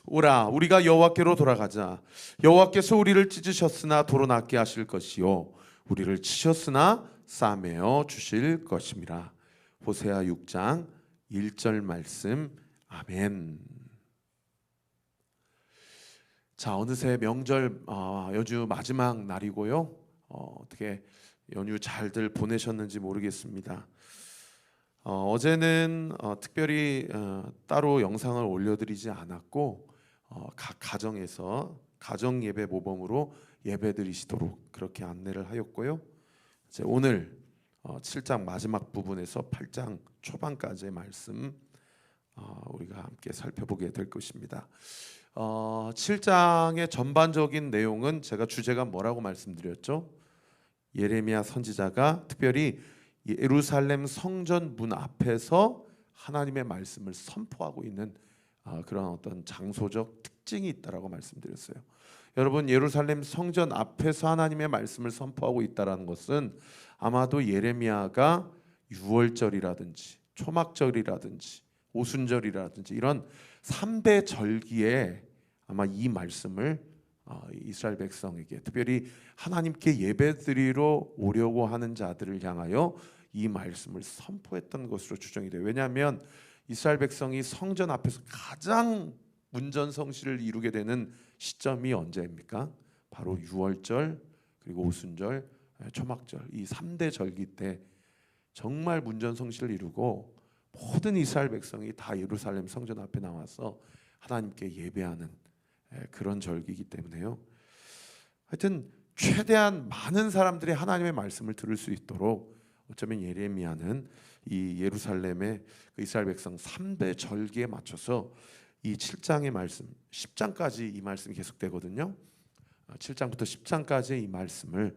오라 우리가 여호와께로 돌아가자. 여호와께서 우리를 찢으셨으나 도로 낫게 하실 것이요 우리를 치셨으나 싸매어 주실 것임이라. 호세아 6장 1절 말씀. 아멘. 자, 어느새 명절 연휴 마지막 날이고요. 어떻게 연휴 잘들 보내셨는지 모르겠습니다. 어제는 특별히 따로 영상을 올려드리지 않았고 각 가정에서 가정 예배 모범으로 예배드리시도록 그렇게 안내를 하였고요. 이제 오늘 7장 마지막 부분에서 8장 초반까지의 말씀 우리가 함께 살펴보게 될 것입니다. 7장의 전반적인 내용은 제가 주제가 뭐라고 말씀드렸죠? 예레미야 선지자가 특별히 예루살렘 성전 문 앞에서 하나님의 말씀을 선포하고 있는 그런 어떤 장소적 특징이 있다라고 말씀드렸어요. 여러분, 예루살렘 성전 앞에서 하나님의 말씀을 선포하고 있다라는 것은 아마도 예레미야가 유월절이라든지 초막절이라든지 오순절이라든지 이런 3대 절기에 아마 이 말씀을 이스라엘 백성에게 특별히 하나님께 예배드리러 오려고 하는 자들을 향하여 이 말씀을 선포했던 것으로 추정이 돼요. 왜냐하면 이스라엘 백성이 성전 앞에서 가장 문전성시를 이루게 되는 시점이 언제입니까? 바로 유월절 그리고 오순절, 초막절 이 3대 절기 때 정말 문전성시를 이루고 모든 이스라엘 백성이 다 예루살렘 성전 앞에 나와서 하나님께 예배하는 그런 절기이기 때문에요. 하여튼 최대한 많은 사람들이 하나님의 말씀을 들을 수 있도록 어쩌면 예레미야는 이 예루살렘의 그 이스라엘 백성 3대 절기에 맞춰서 이 7장의 말씀 10장까지 이 말씀이 계속되거든요. 7장부터 10장까지 이 말씀을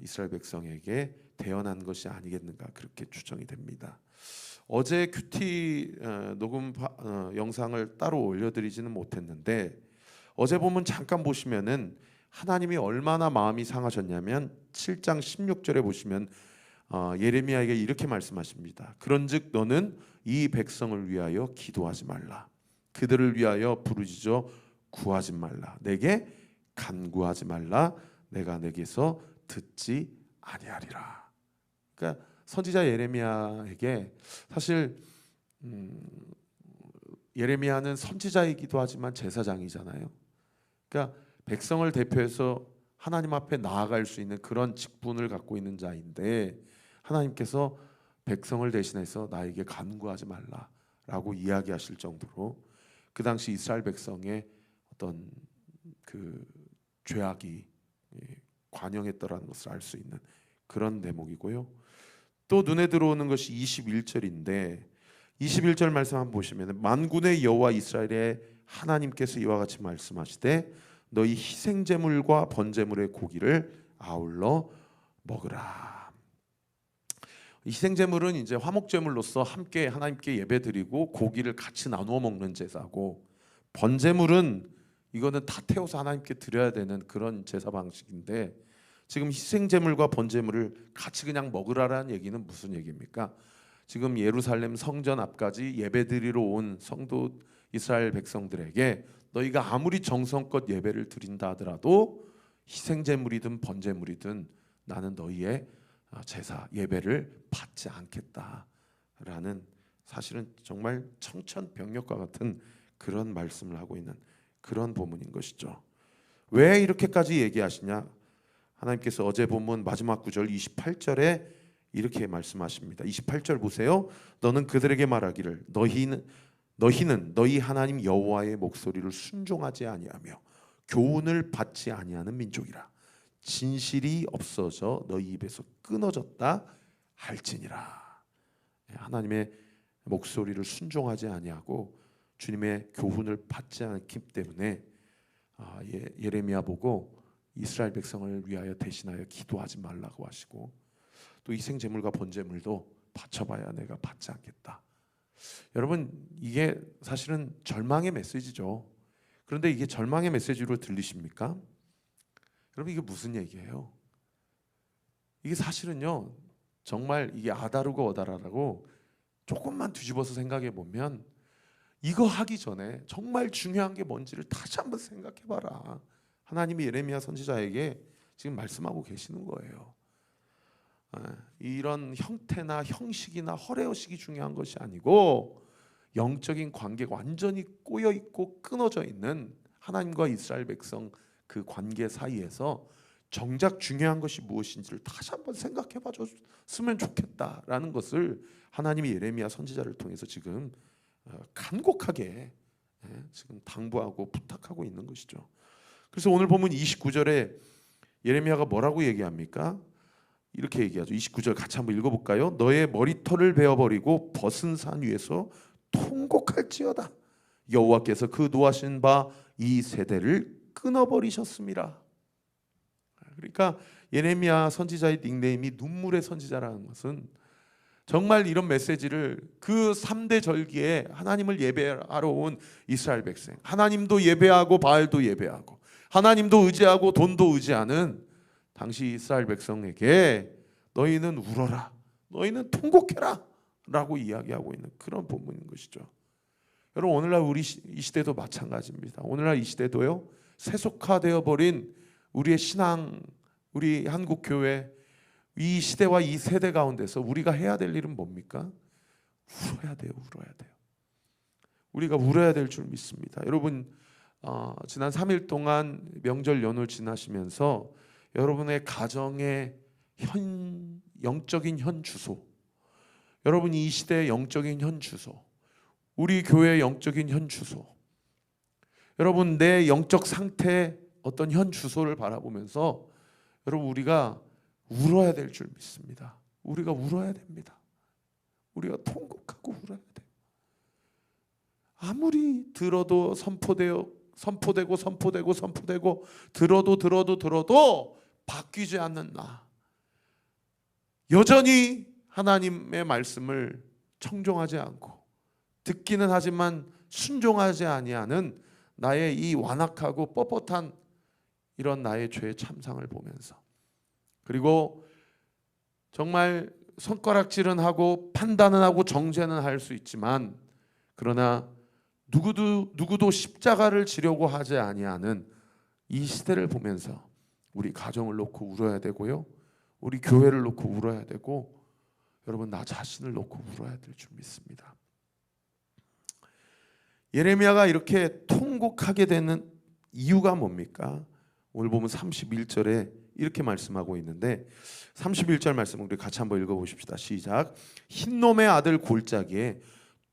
이스라엘 백성에게 대언한 것이 아니겠는가 그렇게 추정이 됩니다. 어제 큐티 녹음 영상을 따로 올려드리지는 못했는데 어제 보면 잠깐 보시면은 하나님이 얼마나 마음이 상하셨냐면 7장 16절에 보시면 예레미야에게 이렇게 말씀하십니다. 그런즉 너는 이 백성을 위하여 기도하지 말라. 그들을 위하여 부르짖어 구하지 말라. 내게 간구하지 말라. 내가 내게서 듣지 아니하리라. 그러니까 선지자 예레미야에게 사실 예레미야는 선지자이기도 하지만 제사장이잖아요. 그러니까 백성을 대표해서 하나님 앞에 나아갈 수 있는 그런 직분을 갖고 있는 자인데 하나님께서 백성을 대신해서 나에게 간구하지 말라라고 이야기하실 정도로 그 당시 이스라엘 백성의 어떤 그 죄악이 관영했더라는 것을 알 수 있는 그런 대목이고요. 또 눈에 들어오는 것이 21절인데 21절 말씀 한번 보시면 만군의 여호와 이스라엘의 하나님께서 이와 같이 말씀하시되 너희 희생제물과 번제물의 고기를 아울러 먹으라. 희생제물은 이제 화목제물로서 함께 하나님께 예배드리고 고기를 같이 나누어 먹는 제사고 번제물은 이거는 다 태워서 하나님께 드려야 되는 그런 제사 방식인데 지금 희생제물과 번제물을 같이 그냥 먹으라라는 얘기는 무슨 얘기입니까? 지금 예루살렘 성전 앞까지 예배드리러 온 성도 이스라엘 백성들에게 너희가 아무리 정성껏 예배를 드린다 하더라도 희생제물이든 번제물이든 나는 너희의 제사 예배를 받지 않겠다라는 사실은 정말 청천벽력과 같은 그런 말씀을 하고 있는 그런 본문인 것이죠. 왜 이렇게까지 얘기하시냐? 하나님께서 어제 본문 마지막 구절 28절에 이렇게 말씀하십니다. 28절 보세요. 너는 그들에게 말하기를 너희는 너희 하나님 여호와의 목소리를 순종하지 아니하며 교훈을 받지 아니하는 민족이라. 진실이 없어져 너희 입에서 끊어졌다 할지니라. 하나님의 목소리를 순종하지 아니하고 주님의 교훈을 받지 않기 때문에 예레미야 보고 이스라엘 백성을 위하여 대신하여 기도하지 말라고 하시고 또 희생제물과 번제물도 바쳐봐야 내가 받지 않겠다. 여러분 이게 사실은 절망의 메시지죠. 그런데 이게 절망의 메시지로 들리십니까? 여러분 이게 무슨 얘기예요? 이게 사실은요 정말 이게 아다르고 어다라라고 조금만 뒤집어서 생각해 보면 이거 하기 전에 정말 중요한 게 뭔지를 다시 한번 생각해봐라. 하나님이 예레미야 선지자에게 지금 말씀하고 계시는 거예요. 이런 형태나 형식이나 허례허식이 중요한 것이 아니고 영적인 관계가 완전히 꼬여 있고 끊어져 있는 하나님과 이스라엘 백성 그 관계 사이에서 정작 중요한 것이 무엇인지를 다시 한번 생각해 봐줬으면 좋겠다라는 것을 하나님이 예레미야 선지자를 통해서 지금 간곡하게 지금 당부하고 부탁하고 있는 것이죠. 그래서 오늘 보면 29절에 예레미야가 뭐라고 얘기합니까? 이렇게 얘기하죠. 29절 같이 한번 읽어볼까요? 너의 머리털을 베어버리고 벗은 산 위에서 통곡할지어다. 여호와께서 그 노하신 바 이 세대를 끊어버리셨습니다. 그러니까 예레미야 선지자의 닉네임이 눈물의 선지자라는 것은 정말 이런 메시지를 그 3대 절기에 하나님을 예배하러 온 이스라엘 백성, 하나님도 예배하고 바알도 예배하고 하나님도 의지하고 돈도 의지하는 당시 이스라엘 백성에게 너희는 울어라, 너희는 통곡해라 라고 이야기하고 있는 그런 본문인 것이죠. 여러분, 오늘날 우리 이 시대도 마찬가지입니다. 오늘날 이 시대도요, 세속화되어 버린 우리의 신앙, 우리 한국 교회, 이 시대와 이 세대 가운데서 우리가 해야 될 일은 뭡니까? 울어야 돼요. 울어야 돼요. 우리가 울어야 될 줄 믿습니다. 여러분, 지난 3일 동안 명절 연휴 지나시면서 여러분의 가정의 영적인 현 주소, 여러분이 이 시대의 영적인 현 주소, 우리 교회의 영적인 현 주소, 여러분 내 영적 상태 어떤 현 주소를 바라보면서 여러분 우리가 울어야 될 줄 믿습니다. 우리가 울어야 됩니다. 우리가 통곡하고 울어야 돼요. 아무리 들어도 선포되고 들어도 바뀌지 않는 나, 여전히 하나님의 말씀을 청종하지 않고 듣기는 하지만 순종하지 아니하는 나의 이 완악하고 뻣뻣한 이런 나의 죄의 참상을 보면서, 그리고 정말 손가락질은 하고 판단은 하고 정죄는 할 수 있지만 그러나 누구도 십자가를 지려고 하지 아니하는 이 시대를 보면서 우리 가정을 놓고 울어야 되고요, 우리 교회를 놓고 울어야 되고, 여러분 나 자신을 놓고 울어야 될 줄 믿습니다. 예레미야가 이렇게 통곡하게 되는 이유가 뭡니까? 오늘 보면 31절에 이렇게 말씀하고 있는데 31절 말씀 우리 같이 한번 읽어보십시다. 시작. 흰놈의 아들 골짜기에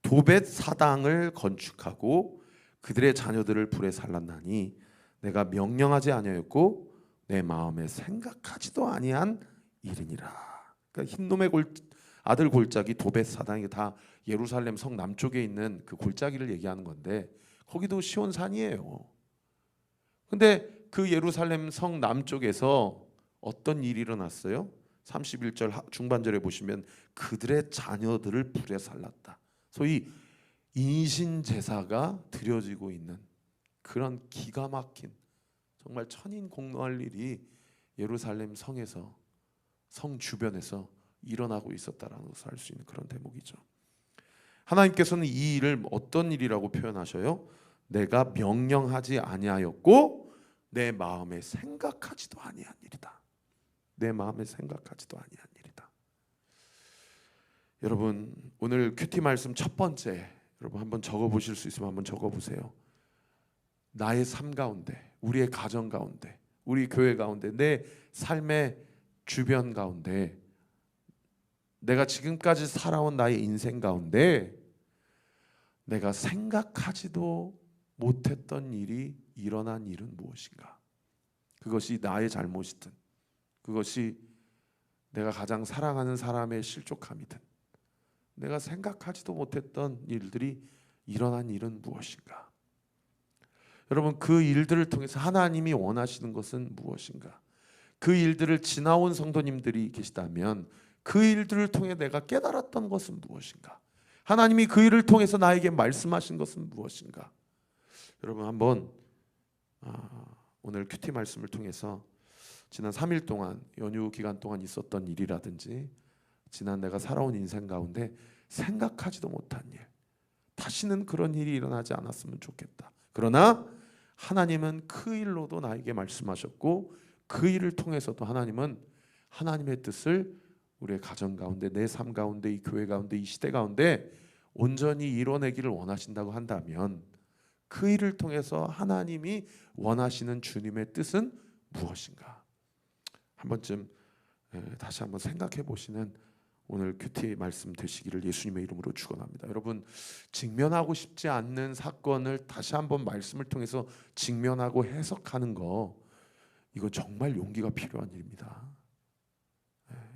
도벳 사당을 건축하고 그들의 자녀들을 불에 살랐나니 내가 명령하지 아니하였고 내 마음에 생각하지도 아니한 일이니라. 그러니까 흰놈의 아들 골짜기 도벳 사당이 다 예루살렘 성 남쪽에 있는 그 골짜기를 얘기하는 건데 거기도 시온산이에요. 근데 그 예루살렘 성 남쪽에서 어떤 일이 일어났어요? 31절 중반절에 보시면 그들의 자녀들을 불에 살랐다. 소위 인신 제사가 드려지고 있는 그런 기가 막힌 정말 천인공노할 일이 예루살렘 성에서, 성 주변에서 일어나고 있었다라는 것을 알 수 있는 그런 대목이죠. 하나님께서는 이 일을 어떤 일이라고 표현하셔요? 내가 명령하지 아니하였고 내 마음에 생각하지도 아니한 일이다. 내 마음에 생각하지도 아니한 일이다. 여러분 오늘 큐티 말씀 첫 번째, 여러분 한번 적어보실 수 있으면 한번 적어보세요. 나의 삶 가운데, 우리의 가정 가운데, 우리 교회 가운데, 내 삶의 주변 가운데, 내가 지금까지 살아온 나의 인생 가운데 내가 생각하지도 못했던 일이 일어난 일은 무엇인가? 그것이 나의 잘못이든 그것이 내가 가장 사랑하는 사람의 실족함이든 내가 생각하지도 못했던 일들이 일어난 일은 무엇인가? 여러분 그 일들을 통해서 하나님이 원하시는 것은 무엇인가? 그 일들을 지나온 성도님들이 계시다면 그 일들을 통해 내가 깨달았던 것은 무엇인가? 하나님이 그 일을 통해서 나에게 말씀하신 것은 무엇인가? 여러분 한번 오늘 큐티 말씀을 통해서 지난 3일 동안 연휴 기간 동안 있었던 일이라든지 지난 내가 살아온 인생 가운데 생각하지도 못한 일, 다시는 그런 일이 일어나지 않았으면 좋겠다. 그러나 하나님은 그 일로도 나에게 말씀하셨고 그 일을 통해서도 하나님은 하나님의 뜻을 우리의 가정 가운데, 내 삶 가운데, 이 교회 가운데, 이 시대 가운데 온전히 이뤄내기를 원하신다고 한다면 그 일을 통해서 하나님이 원하시는 주님의 뜻은 무엇인가? 한 번쯤 다시 한번 생각해 보시는 오늘 큐티 말씀 되시기를 예수님의 이름으로 축원합니다. 여러분, 직면하고 싶지 않는 사건을 다시 한번 말씀을 통해서 직면하고 해석하는 거, 이거 정말 용기가 필요한 일입니다.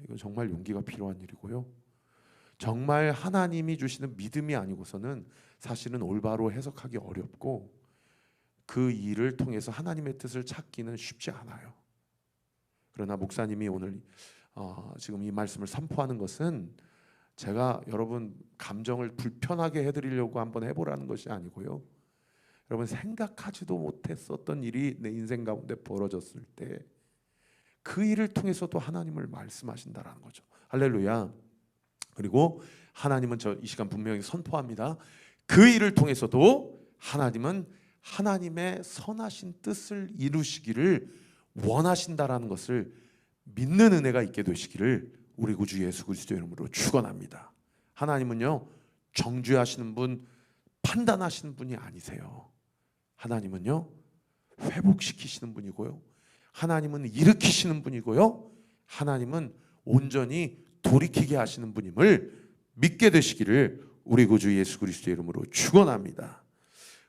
이거 정말 용기가 필요한 일이고요. 정말 하나님이 주시는 믿음이 아니고서는 사실은 올바로 해석하기 어렵고 그 일을 통해서 하나님의 뜻을 찾기는 쉽지 않아요. 그러나 목사님이 오늘 지금 이 말씀을 선포하는 것은 제가 여러분 감정을 불편하게 해드리려고 한번 해보라는 것이 아니고요. 여러분 생각하지도 못했었던 일이 내 인생 가운데 벌어졌을 때 그 일을 통해서도 하나님을 말씀하신다라는 거죠. 할렐루야. 그리고 하나님은 이 시간 분명히 선포합니다. 그 일을 통해서도 하나님은 하나님의 선하신 뜻을 이루시기를 원하신다라는 것을 믿는 은혜가 있게 되시기를 우리 구주 예수 그리스도 이름으로 축원합니다. 하나님은요 정죄하시는 분, 판단하시는 분이 아니세요. 하나님은요 회복시키시는 분이고요, 하나님은 일으키시는 분이고요, 하나님은 온전히 돌이키게 하시는 분임을 믿게 되시기를 우리 구주 예수 그리스도의 이름으로 축원합니다.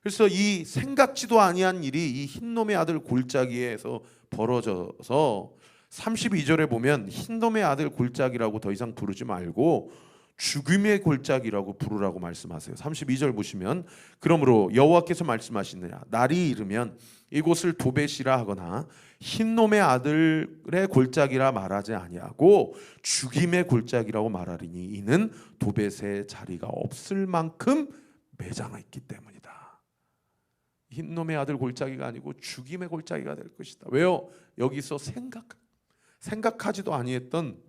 그래서 이 생각지도 아니한 일이 이 흰놈의 아들 골짜기에서 벌어져서 32절에 보면 흰놈의 아들 골짜기라고 더 이상 부르지 말고 죽음의 골짜기라고 부르라고 말씀하세요. 32절 보시면 그러므로 여호와께서 말씀하시느냐, 날이 이르면 이곳을 도벳이라 하거나 흰놈의 아들의 골짜기라 말하지 아니하고 죽임의 골짜기라고 말하리니 이는 도벳의 자리가 없을 만큼 매장하 있기 때문이다. 흰놈의 아들 골짜기가 아니고 죽임의 골짜기가 될 것이다. 왜요? 여기서 생각하지도 아니했던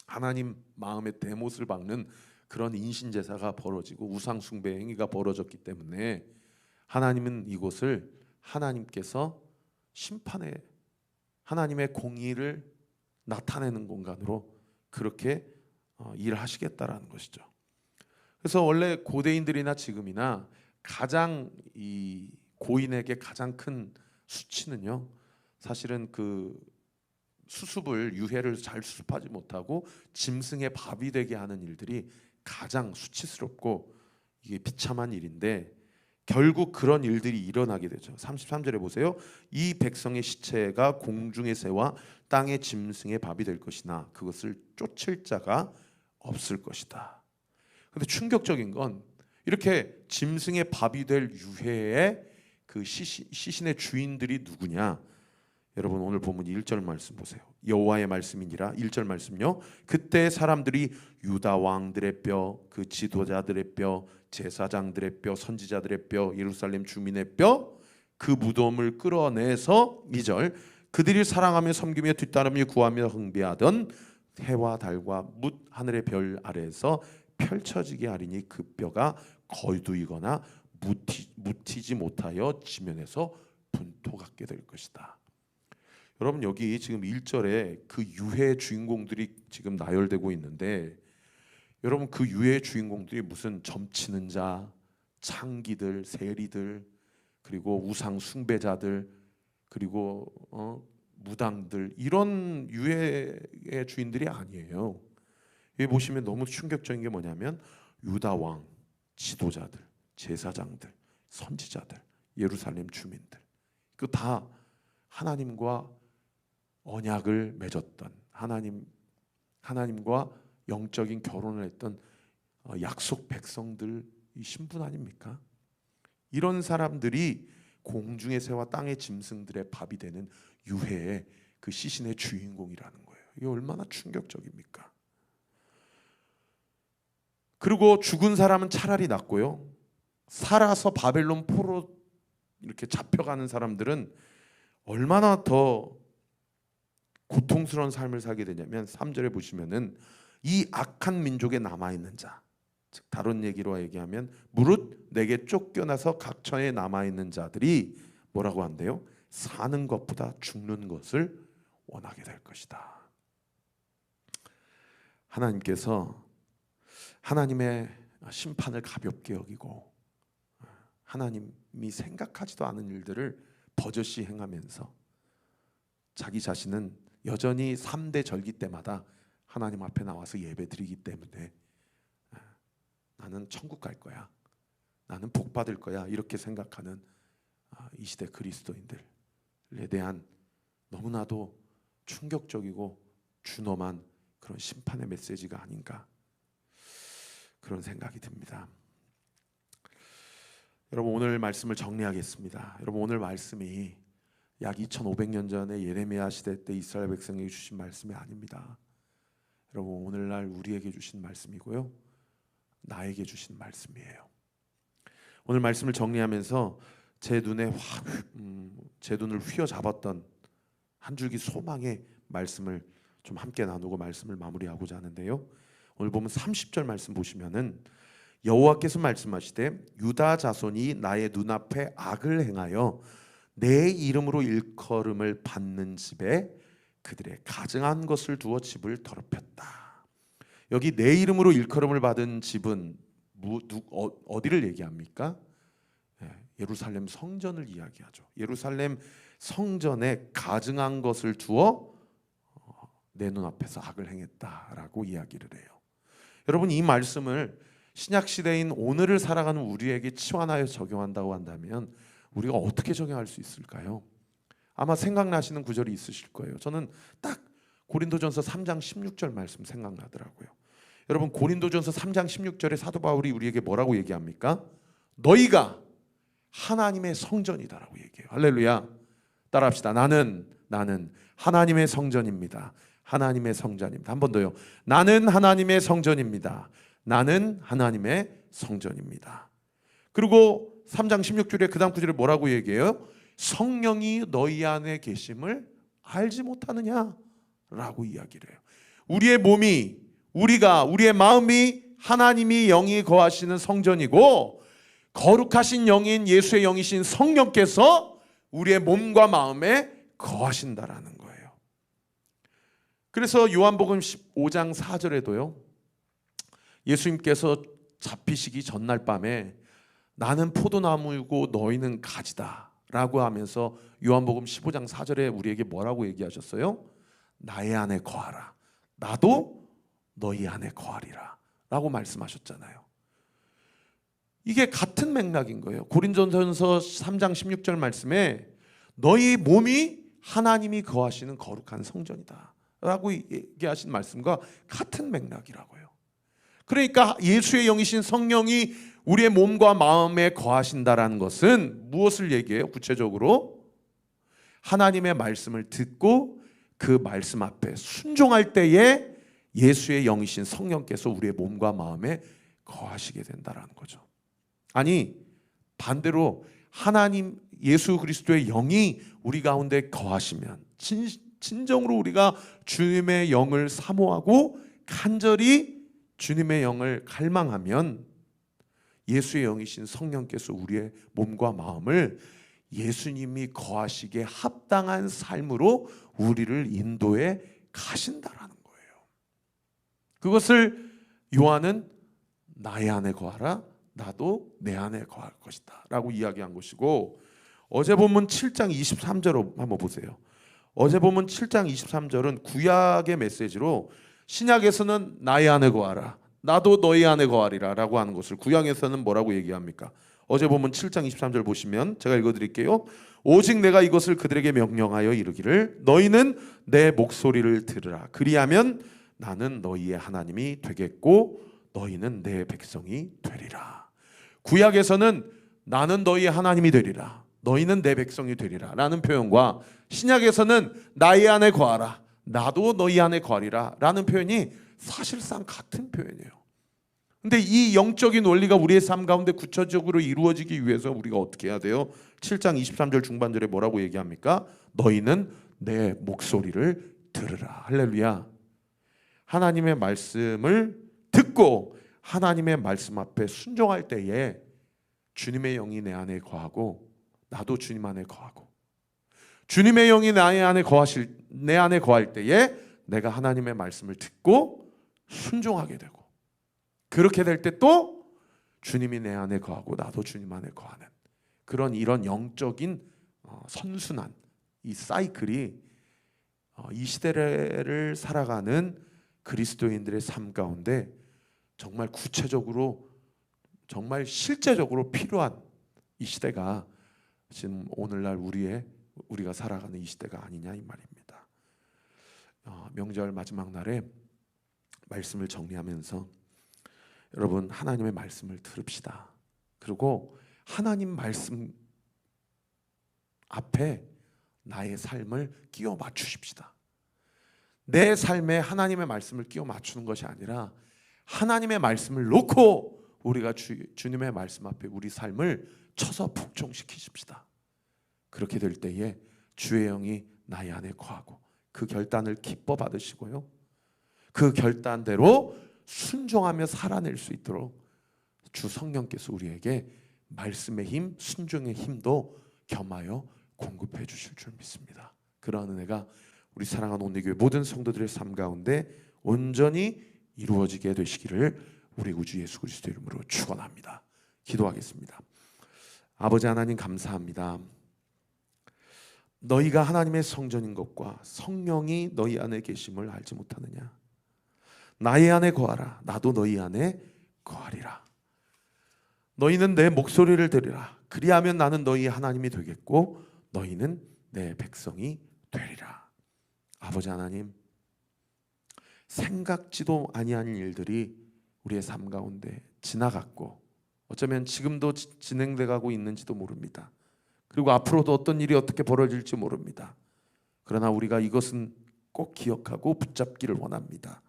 하나님 마음의 대못을 박는 그런 인신제사가 벌어지고 우상숭배 행위가 벌어졌기 때문에 하나님은 이곳을 하나님께서 심판의 하나님의 공의를 나타내는 공간으로 그렇게 일하시겠다라는 것이죠. 그래서 원래 고대인들이나 지금이나 가장 이 고인에게 가장 큰 수치는요, 사실은 그 수습을 유해를 잘 수습하지 못하고 짐승의 밥이 되게 하는 일들이 가장 수치스럽고 이게 비참한 일인데 결국 그런 일들이 일어나게 되죠. 33절에 보세요. 이 백성의 시체가 공중의 새와 땅의 짐승의 밥이 될 것이나 그것을 쫓을 자가 없을 것이다. 그런데 충격적인 건 이렇게 짐승의 밥이 될 유해의 그 시신의 주인들이 누구냐? 여러분 오늘 본문 1절 말씀 보세요. 여호와의 말씀이니라. 1절 말씀요. 그때 사람들이 유다 왕들의 뼈, 그 지도자들의 뼈, 제사장들의 뼈, 선지자들의 뼈, 예루살렘 주민의 뼈, 그 무덤을 끌어내서 2절 그들이 사랑하며 섬기며 뒤따르며 구하며 흥배하던 해와 달과 뭇 하늘의 별 아래에서 펼쳐지게 하리니 그 뼈가 거두이거나 묻히지 못하여 지면에서 분토 같게 될 것이다. 여러분 여기 지금 1절에 그 유해의 주인공들이 지금 나열되고 있는데 여러분 그 유해의 주인공들이 무슨 점치는 자, 창기들, 세리들, 그리고 우상 숭배자들, 그리고 무당들 이런 유해의 주인들이 아니에요. 여기 보시면 너무 충격적인 게 뭐냐면 유다 왕, 지도자들, 제사장들, 선지자들, 예루살렘 주민들 그 다 하나님과 언약을 맺었던 하나님과 영적인 결혼을 했던 약속 백성들 이 신분 아닙니까? 이런 사람들이 공중의 새와 땅의 짐승들의 밥이 되는 유해의 그 시신의 주인공이라는 거예요. 이게 얼마나 충격적입니까? 그리고 죽은 사람은 차라리 낫고요. 살아서 바벨론 포로 이렇게 잡혀가는 사람들은 얼마나 더 고통스러운 삶을 살게 되냐면 3절에 보시면은 이 악한 민족에 남아있는 자, 즉 다른 얘기로 얘기하면 무릇 내게 쫓겨나서 각처에 남아있는 자들이 뭐라고 한대요? 사는 것보다 죽는 것을 원하게 될 것이다. 하나님께서 하나님의 심판을 가볍게 여기고 하나님이 생각하지도 않은 일들을 버젓이 행하면서 자기 자신은 여전히 3대 절기 때마다 하나님 앞에 나와서 예배드리기 때문에 나는 천국 갈 거야, 나는 복 받을 거야, 이렇게 생각하는 이 시대 그리스도인들에 대한 너무나도 충격적이고 준엄한 그런 심판의 메시지가 아닌가, 그런 생각이 듭니다. 여러분, 오늘 말씀을 정리하겠습니다. 여러분, 오늘 말씀이 약 2500년 전에 예레미야 시대 때 이스라엘 백성에게 주신 말씀이 아닙니다. 여러분, 오늘날 우리에게 주신 말씀이고요, 나에게 주신 말씀이에요. 오늘 말씀을 정리하면서 제 눈을 휘어잡았던 한 줄기 소망의 말씀을 좀 함께 나누고 말씀을 마무리하고자 하는데요. 오늘 보면 30절 말씀 보시면은 여호와께서 말씀하시되 유다 자손이 나의 눈앞에 악을 행하여 내 이름으로 일컬음을 받는 집에 그들의 가증한 것을 두어 집을 더럽혔다. 여기 내 이름으로 일컬음을 받은 집은 어디를 얘기합니까? 예루살렘 성전을 이야기하죠. 예루살렘 성전에 가증한 것을 두어 내 눈앞에서 악을 행했다라고 이야기를 해요. 여러분, 이 말씀을 신약 시대인 오늘을 살아가는 우리에게 치환하여 적용한다고 한다면 우리가 어떻게 적용할 수 있을까요? 아마 생각나시는 구절이 있으실 거예요. 저는 딱 고린도전서 3장 16절 말씀 생각나더라고요. 여러분, 고린도전서 3장 16절에 사도 바울이 우리에게 뭐라고 얘기합니까? 너희가 하나님의 성전이다라고 얘기해요. 할렐루야. 따라합시다. 나는 하나님의 성전입니다. 하나님의 성전입니다. 한 번 더요. 나는 하나님의 성전입니다. 나는 하나님의 성전입니다. 그리고 3장 16절에 그 다음 구절에 뭐라고 얘기해요? 성령이 너희 안에 계심을 알지 못하느냐라고 이야기를 해요. 우리의 몸이, 우리의 마음이 하나님이 영이 거하시는 성전이고 거룩하신 영인 예수의 영이신 성령께서 우리의 몸과 마음에 거하신다라는 거예요. 그래서 요한복음 15장 4절에도요, 예수님께서 잡히시기 전날 밤에 나는 포도나무이고 너희는 가지다 라고 하면서 요한복음 15장 4절에 우리에게 뭐라고 얘기하셨어요? 나의 안에 거하라, 나도 너희 안에 거하리라 라고 말씀하셨잖아요. 이게 같은 맥락인 거예요. 고린도전서 3장 16절 말씀에 너희 몸이 하나님이 거하시는 거룩한 성전이다 라고 얘기하신 말씀과 같은 맥락이라고요. 그러니까 예수의 영이신 성령이 우리의 몸과 마음에 거하신다라는 것은 무엇을 얘기해요? 구체적으로 하나님의 말씀을 듣고 그 말씀 앞에 순종할 때에 예수의 영이신 성령께서 우리의 몸과 마음에 거하시게 된다라는 거죠. 아니, 반대로 하나님 예수 그리스도의 영이 우리 가운데 거하시면, 진정으로 우리가 주님의 영을 사모하고 간절히 주님의 영을 갈망하면 예수의 영이신 성령께서 우리의 몸과 마음을 예수님이 거하시기에 합당한 삶으로 우리를 인도해 가신다라는 거예요. 그것을 요한은 나의 안에 거하라, 나도 내 안에 거할 것이다 라고 이야기한 것이고, 어제 본문 7장 23절로 한번 보세요. 어제 본문 7장 23절은 구약의 메시지로 신약에서는 나의 안에 거하라, 나도 너희 안에 거하리라 라고 하는 것을 구약에서는 뭐라고 얘기합니까? 어제 본문 7장 23절 보시면 제가 읽어드릴게요. 오직 내가 이것을 그들에게 명령하여 이르기를 너희는 내 목소리를 들으라. 그리하면 나는 너희의 하나님이 되겠고 너희는 내 백성이 되리라. 구약에서는 나는 너희의 하나님이 되리라, 너희는 내 백성이 되리라 라는 표현과 신약에서는 나의 안에 거하라, 나도 너희 안에 거하리라 라는 표현이 사실상 같은 표현이에요. 근데 이 영적인 원리가 우리의 삶 가운데 구체적으로 이루어지기 위해서 우리가 어떻게 해야 돼요? 7장 23절 중반절에 뭐라고 얘기합니까? 너희는 내 목소리를 들으라. 할렐루야. 하나님의 말씀을 듣고 하나님의 말씀 앞에 순종할 때에 주님의 영이 내 안에 거하고 나도 주님 안에 거하고, 주님의 영이 내 안에 거할 때에 내가 하나님의 말씀을 듣고 순종하게 되고, 그렇게 될 때 또 주님이 내 안에 거하고 나도 주님 안에 거하는 이런 영적인 선순환, 이 사이클이 이 시대를 살아가는 그리스도인들의 삶 가운데 정말 구체적으로, 정말 실제적으로 필요한 이 시대가 지금 오늘날 우리가 살아가는 이 시대가 아니냐, 이 말입니다. 명절 마지막 날에 말씀을 정리하면서 여러분, 하나님의 말씀을 들읍시다. 그리고 하나님 말씀 앞에 나의 삶을 끼워 맞추십시다. 내 삶에 하나님의 말씀을 끼워 맞추는 것이 아니라 하나님의 말씀을 놓고 우리가 주님의 말씀 앞에 우리 삶을 쳐서 복종시키십시다. 그렇게 될 때에 주의 영이 나의 안에 거하고 그 결단을 기뻐 받으시고요, 그 결단대로 순종하며 살아낼 수 있도록 주 성령께서 우리에게 말씀의 힘, 순종의 힘도 겸하여 공급해 주실 줄 믿습니다. 그러한 은혜가 우리 사랑하는 온리교회 모든 성도들의 삶 가운데 온전히 이루어지게 되시기를 우리 구주 예수 그리스도 이름으로 축원합니다. 기도하겠습니다. 아버지 하나님, 감사합니다. 너희가 하나님의 성전인 것과 성령이 너희 안에 계심을 알지 못하느냐? 나의 안에 거하라, 나도 너희 안에 거하리라. 너희는 내 목소리를 들으라. 그리하면 나는 너희의 하나님이 되겠고 너희는 내 백성이 되리라. 아버지 하나님, 생각지도 아니한 일들이 우리의 삶 가운데 지나갔고 어쩌면 지금도 진행돼 가고 있는지도 모릅니다. 그리고 앞으로도 어떤 일이 어떻게 벌어질지 모릅니다. 그러나 우리가 이것은 꼭 기억하고 붙잡기를 원합니다.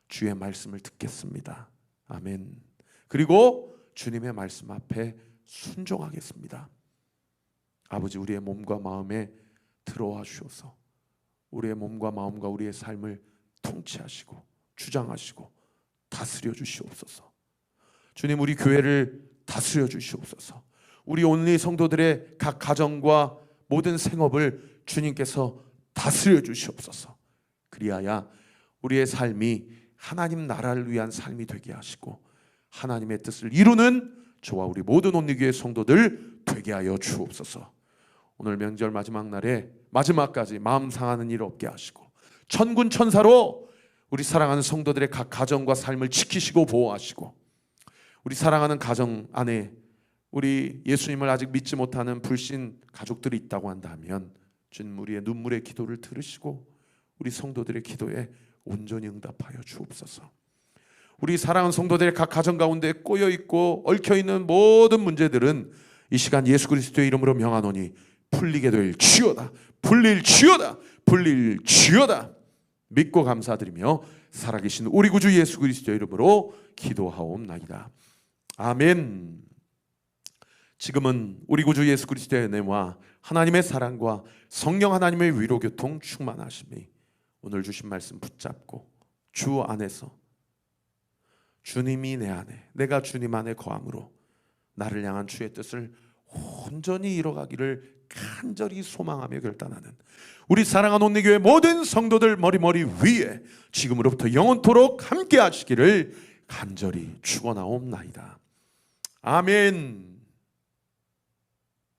주의 말씀을 듣겠습니다. 아멘. 그리고 주님의 말씀 앞에 순종하겠습니다. 아버지, 우리의 몸과 마음에 들어와 주셔서 우리의 몸과 마음과 우리의 삶을 통치하시고 주장하시고 다스려 주시옵소서. 주님, 우리 교회를 다스려 주시옵소서. 우리 온리 성도들의 각 가정과 모든 생업을 주님께서 다스려 주시옵소서. 그리하여 우리의 삶이 하나님 나라를 위한 삶이 되게 하시고 하나님의 뜻을 이루는 저와 우리 모든 온리교회 성도들 되게 하여 주옵소서. 오늘 명절 마지막 날에 마지막까지 마음 상하는 일 없게 하시고 천군 천사로 우리 사랑하는 성도들의 각 가정과 삶을 지키시고 보호하시고, 우리 사랑하는 가정 안에 우리 예수님을 아직 믿지 못하는 불신 가족들이 있다고 한다면 주님, 우리의 눈물의 기도를 들으시고 우리 성도들의 기도에 온전히 응답하여 주옵소서. 우리 사랑하는 성도들의 각 가정 가운데 꼬여있고 얽혀있는 모든 문제들은 이 시간 예수 그리스도의 이름으로 명하노니 풀리게 될 지어다. 풀릴 지어다. 풀릴 지어다. 믿고 감사드리며 살아계신 우리 구주 예수 그리스도의 이름으로 기도하옵나이다. 아멘. 지금은 우리 구주 예수 그리스도의 은혜와 하나님의 사랑과 성령 하나님의 위로교통 충만하심이 오늘 주신 말씀 붙잡고 주 안에서 주님이 내 안에, 내가 주님 안에 거함으로 나를 향한 주의 뜻을 온전히 이뤄가기를 간절히 소망하며 결단하는 우리 사랑하는 온리교회 모든 성도들 머리 위에 지금으로부터 영원토록 함께 하시기를 간절히 축원하옵나이다. 아멘.